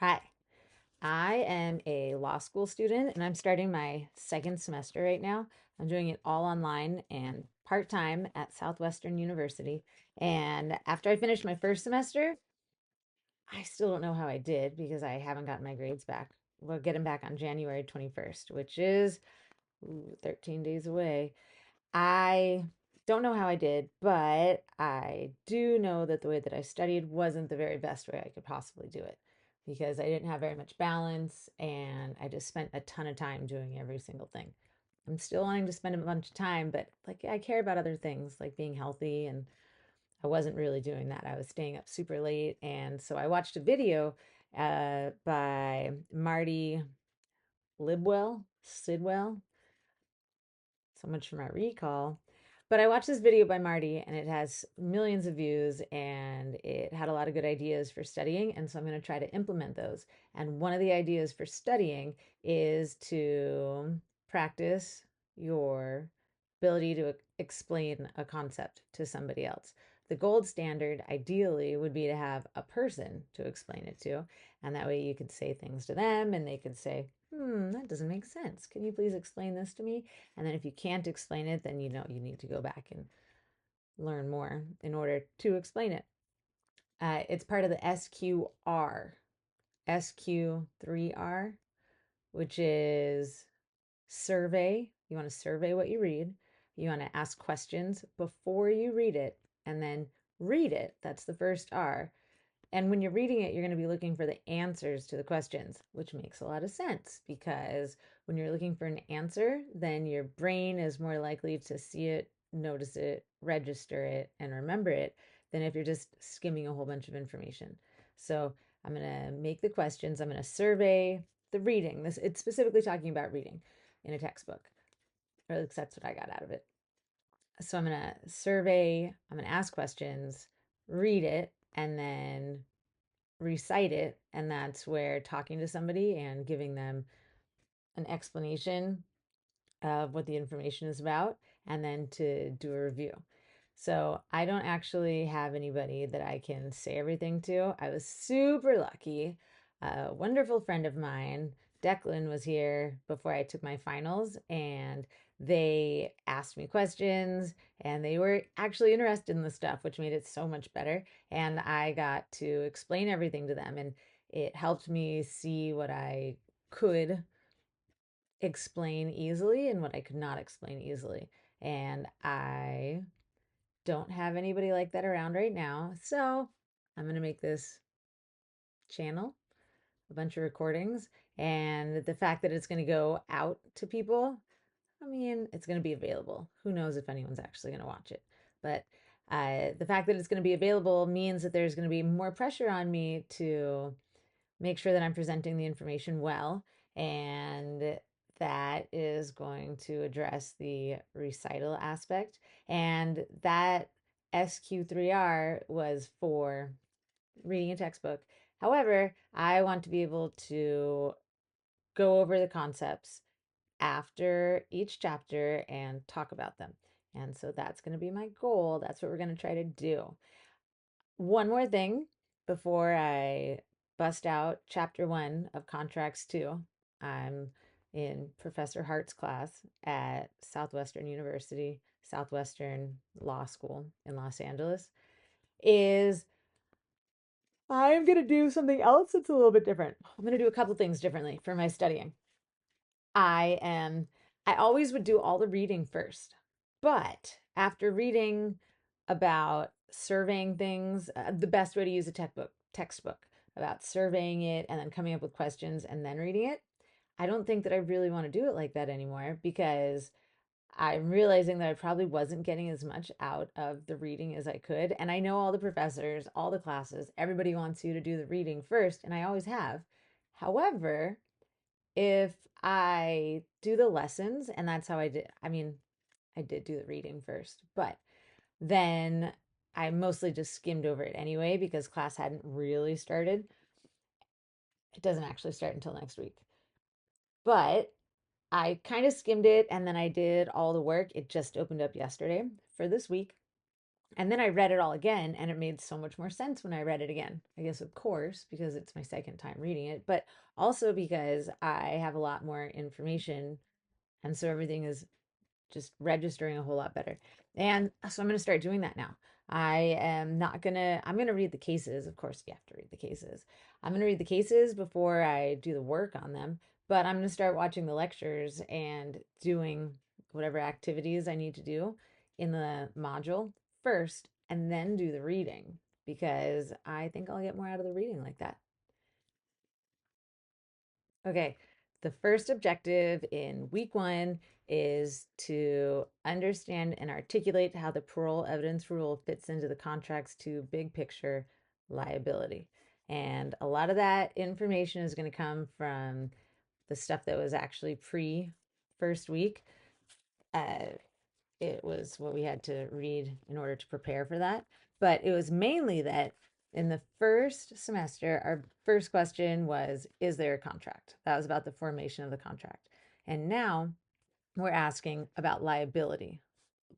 Hi, I am a law school student and I'm starting my second semester right now. I'm doing it all online and part-time at Southwestern University. And after I finished my first semester, I still don't know how I did because I haven't gotten my grades back. We'll get them back on January 21st, which is 13 days away. I don't know how I did, but I do know that the way that I studied wasn't the very best way I could possibly do it because I didn't have very much balance and I just spent a ton of time doing every single thing. I'm still wanting to spend a bunch of time, but like I care about other things like being healthy, and I wasn't really doing that. I was staying up super late. And so I watched a video by Marty Sidwell, so much for my recall. But I watched this video by Marty and it has millions of views and it had a lot of good ideas for studying. And so I'm going to try to implement those. And one of the ideas for studying is to practice your ability to explain a concept to somebody else. The gold standard, ideally, would be to have a person to explain it to. And that way you could say things to them and they could say, that doesn't make sense. Can you please explain this to me? And then if you can't explain it, then you know you need to go back and learn more in order to explain it. It's part of the SQ3R, which is survey. You want to survey what you read. You want to ask questions before you read it, and then read it. That's the first R. And when you're reading it, you're going to be looking for the answers to the questions, which makes a lot of sense because when you're looking for an answer, then your brain is more likely to see it, notice it, register it, and remember it than if you're just skimming a whole bunch of information. So I'm going to make the questions. I'm going to survey the reading. It's specifically talking about reading in a textbook, or at least that's what I got out of it. So I'm going to survey, I'm going to ask questions, read it, and then recite it. And that's where talking to somebody and giving them an explanation of what the information is about, and then to do a review. So I don't actually have anybody that I can say everything to. I was super lucky. A wonderful friend of mine, Declan, was here before I took my finals, and they asked me questions and they were actually interested in the stuff, which made it so much better. And I got to explain everything to them, and it helped me see what I could explain easily and what I could not explain easily. And I don't have anybody like that around right now. So I'm going to make this channel, a bunch of recordings. And the fact that it's going to go out to people, I mean, it's going to be available. Who knows if anyone's actually going to watch it? But the fact that it's going to be available means that there's going to be more pressure on me to make sure that I'm presenting the information well. And that is going to address the recital aspect. And that SQ3R was for reading a textbook. However, I want to be able to go over the concepts after each chapter and talk about them. And so that's going to be my goal. That's what we're going to try to do. One more thing before I bust out chapter one of Contracts 2. I'm in Professor Hart's class at Southwestern University, Southwestern Law School in Los Angeles. Is I'm going to do something else that's a little bit different. I'm going to do a couple things differently for my studying. I am I always would do all the reading first. But after reading about surveying things, the best way to use a textbook about surveying it and then coming up with questions and then reading it, I don't think that I really want to do it like that anymore because I'm realizing that I probably wasn't getting as much out of the reading as I could. And I know all the professors, all the classes, everybody wants you to do the reading first, and I always have. However, if I do the lessons, and that's how I did, I mean, I did do the reading first, but then I mostly just skimmed over it anyway because class hadn't really started. It doesn't actually start until next week. But I kind of skimmed it and then I did all the work. It just opened up yesterday for this week. And then I read it all again, and it made so much more sense when I read it again. I guess, of course, because it's my second time reading it, but also because I have a lot more information. And so everything is just registering a whole lot better. And so I'm going to start doing that now. I am not going to, I'm going to read the cases. Of course, you have to read the cases. I'm going to read the cases before I do the work on them, but I'm going to start watching the lectures and doing whatever activities I need to do in the module first and then do the reading because I think I'll get more out of the reading like that. Okay, the first objective in week 1 is to understand and articulate how the parole evidence rule fits into the contract's to big picture liability. And a lot of that information is going to come from the stuff that was actually pre first week. Uh, it was what we had to read in order to prepare for that. But it was mainly that in the first semester, our first question was, is there a contract? That was about the formation of the contract. And now we're asking about liability.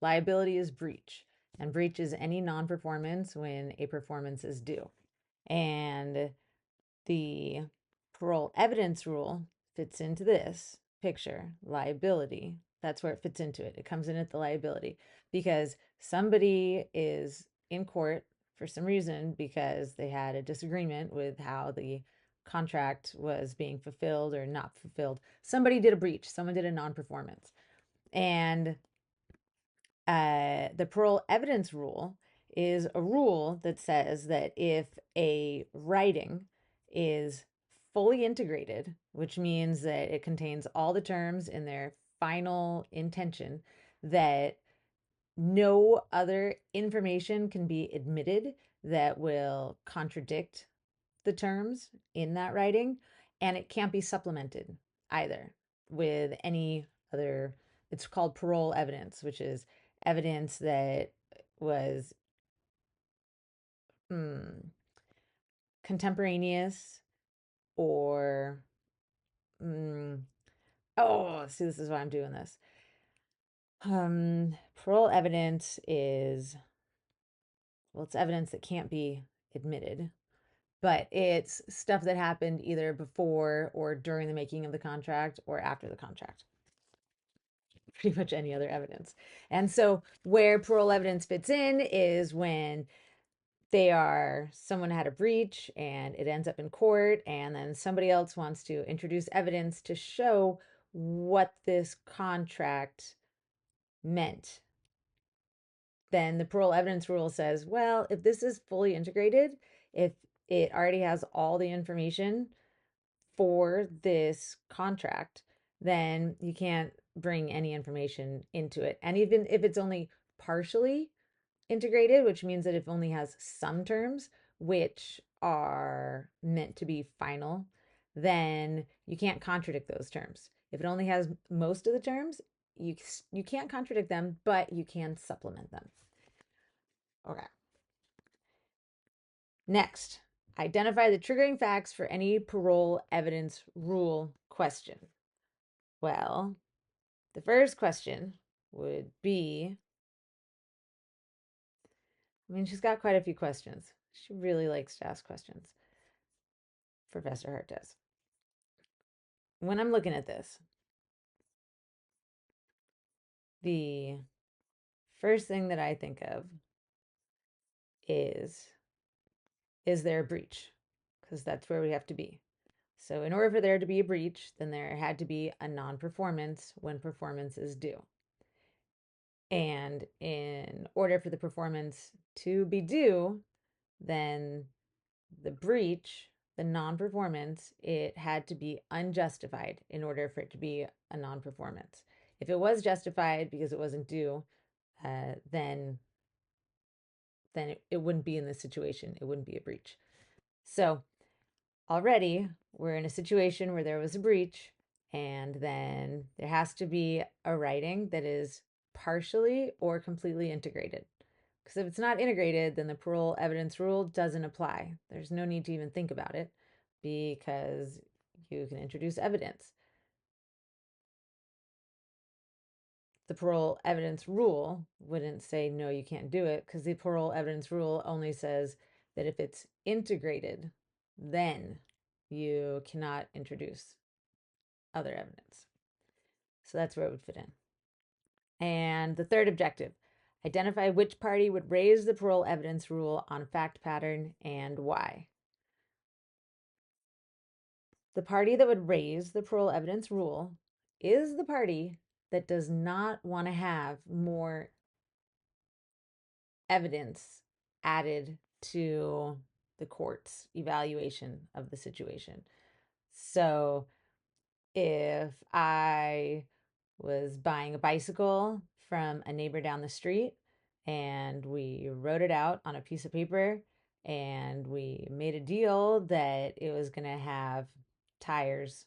Liability is breach, and breach is any non performance when a performance is due. And the parole evidence rule fits into this picture liability. That's where it fits into it. It comes in at the liability because somebody is in court for some reason because they had a disagreement with how the contract was being fulfilled or not fulfilled. Somebody did a breach, someone did a non performance. And the parole evidence rule is a rule that says that if a writing is fully integrated, which means that it contains all the terms in their final intention, that no other information can be admitted that will contradict the terms in that writing, and it can't be supplemented either with any other. It's called parole evidence, which is evidence that was mm, contemporaneous or mm, oh, see, this is why I'm doing this. Parole evidence is, well, it's evidence that can't be admitted, but it's stuff that happened either before or during the making of the contract or after the contract. Pretty much any other evidence. And so where parole evidence fits in is when someone had a breach and it ends up in court, and then somebody else wants to introduce evidence to show what this contract meant. Then the parole evidence rule says, well, if this is fully integrated, if it already has all the information for this contract, then you can't bring any information into it. And even if it's only partially integrated, which means that it only has some terms which are meant to be final, then you can't contradict those terms. If it only has most of the terms, you can't contradict them, but you can supplement them. Okay. Next, identify the triggering facts for any parole evidence rule question. Well, the first question would be, I mean, she's got quite a few questions. She really likes to ask questions. Professor Hart does. When I'm looking at this, the first thing that I think of is there a breach? Because that's where we have to be. So in order for there to be a breach, then there had to be a non-performance when performance is due. And in order for the performance to be due, then the breach, the non-performance, it had to be unjustified in order for it to be a non-performance. If it was justified because it wasn't due, then it wouldn't be in this situation. It wouldn't be a breach. So already we're in a situation where there was a breach, and then there has to be a writing that is partially or completely integrated. Because if it's not integrated, then the parole evidence rule doesn't apply. There's no need to even think about it because you can introduce evidence. the parole evidence rule wouldn't say, no, you can't do it, because the parole evidence rule only says that if it's integrated, then you cannot introduce other evidence. So that's where it would fit in. And the third objective, identify which party would raise the parole evidence rule on fact pattern and why. The party that would raise the parole evidence rule is the party that does not want to have more evidence added to the court's evaluation of the situation. So if I was buying a bicycle from a neighbor down the street and we wrote it out on a piece of paper and we made a deal that it was going to have tires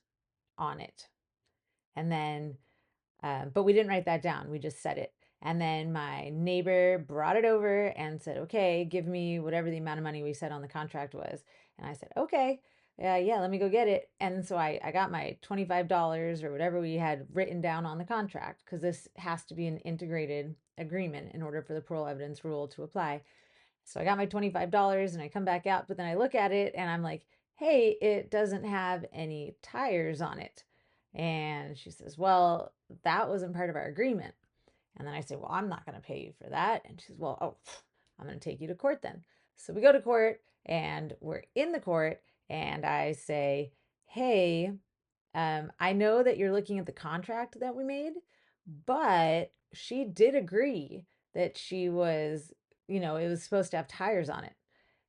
on it. And then but we didn't write that down. We just said it. And then my neighbor brought it over and said, okay, give me whatever the amount of money we said on the contract was. And I said, okay, yeah, let me go get it. And so I got my $25 or whatever we had written down on the contract, because this has to be an integrated agreement in order for the parole evidence rule to apply. So I got my $25 and I come back out, but then I look at it and I'm like, hey, it doesn't have any tires on it. And she says, well, that wasn't part of our agreement. And then I say, well, I'm not going to pay you for that. And she says, well, oh, I'm going to take you to court then. So we go to court and we're in the court and I say, hey, I know that you're looking at the contract that we made, but she did agree that she was, it was supposed to have tires on it.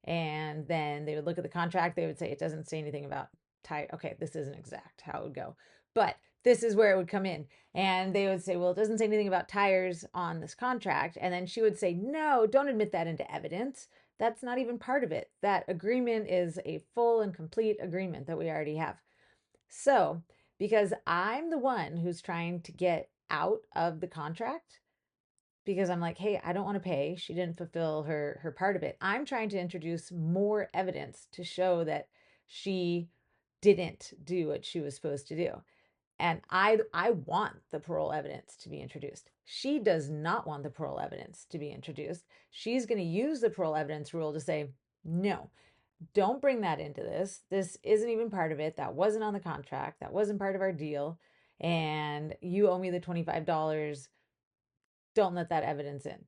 And then they would look at the contract, they would say, it doesn't say anything about tire. Okay, this isn't exact how it would go, but this is where it would come in. And they would say, well, it doesn't say anything about tires on this contract. And then she would say, no, don't admit that into evidence. That's not even part of it. That agreement is a full and complete agreement that we already have. So, because I'm the one who's trying to get out of the contract, because I'm like, hey, I don't want to pay. She didn't fulfill her part of it. I'm trying to introduce more evidence to show that she didn't do what she was supposed to do. And I want the parole evidence to be introduced. She does not want the parole evidence to be introduced. She's going to use the parole evidence rule to say, no, don't bring that into this. This isn't even part of it. That wasn't on the contract. That wasn't part of our deal. And you owe me the $25. Don't let that evidence in.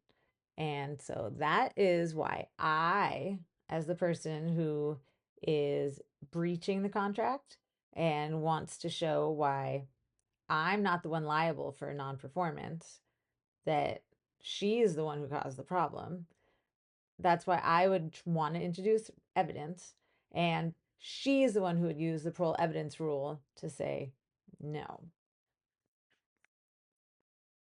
And so that is why I, as the person who is breaching the contract and wants to show why I'm not the one liable for non-performance, that she is the one who caused the problem. That's why I would want to introduce evidence, and she is the one who would use the parole evidence rule to say no.